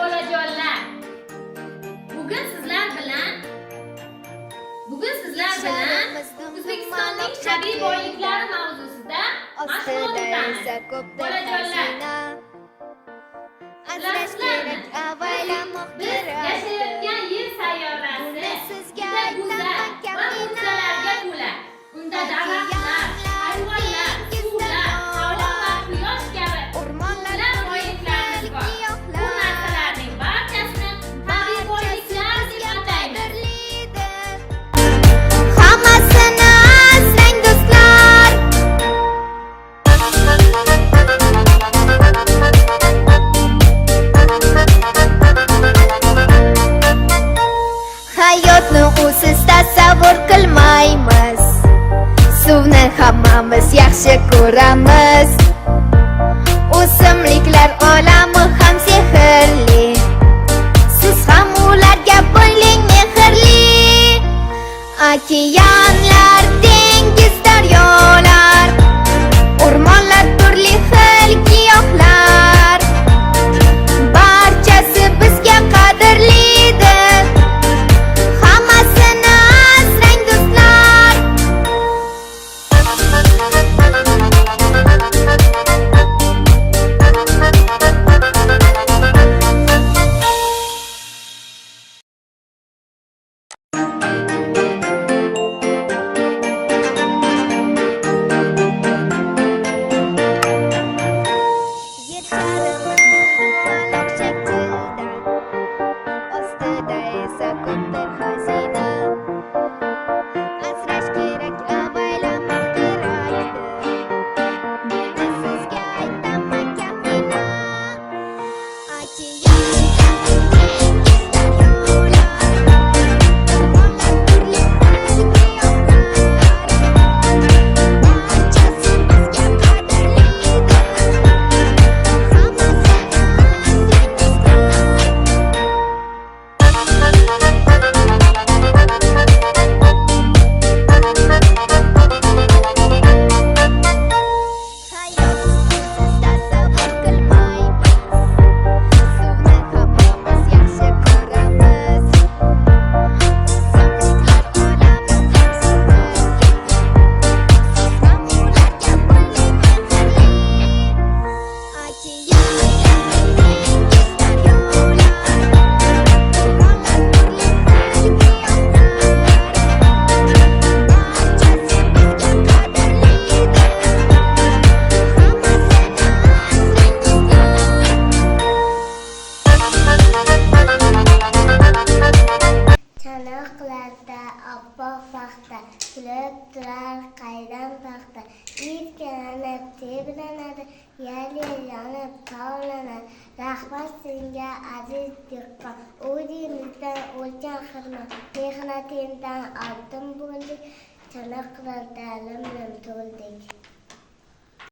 bolajonlar. Bugun sizlar bilan O'zbekistonning tabiiy boyliklari mavzusida mashg'ulot o'tamiz. Bolajonlar, biz yashayotgan yer sayyorasi juda go'zal va mo'jizalarga to'la. Unda daraxtlar, hayvonlar, suvlar, havo va quyosh kabi ko'plab boyliklarimiz bor. Bu narsalarning barchasini tabiiy boyliklar deb ataymiz. Hammasini asrang do'stlar. Hayotni usiz tasavvur qilmaymiz. Suvni hammamiz yaxshi ko'ramiz. O'simliklar olami ham sehrli. Siz ham ularga bo'ling mehrli. Okeanlar, dengiz, daryolar, o'rmonlar, turli xil giyohlar, barchasi bizga qadrlidir. Hammasini asrang do'stlar. Ostida esa ko'pdir xazina. Asrash kerak, avaylamoq kerakdir. Meni sizga aytaman kamina. Okeanlar, dengiz, daryolar, o'rmonlar, turli xil giyohlar, barchasi bizga qadrlidir. Hammasini asrang do'stlar. Hayotni usiz tasavvur qilmaymiz. Suvni hammamiz yaxshi ko'ramiz. O'simliklar olami ham sehrli. Siz ham ularga bo'ling mehrli. Okeanlar, dengiz, daryolar, o'rmonlar, turli xil giyohlar, barchasi bizga qadrlidir. Hammasini asrang do'stlar. Chanoqlarda oppoq paxta, kulib turar qaydan paxta. Irkalanib tebranadi, yer yonib tovlanadi. Rahmat senga aziz dehqon, o'zimizdan o'lgan xirmon. Mehnatingdan oltin bo'ldik, chanoqlarda lim-lim to'ldik.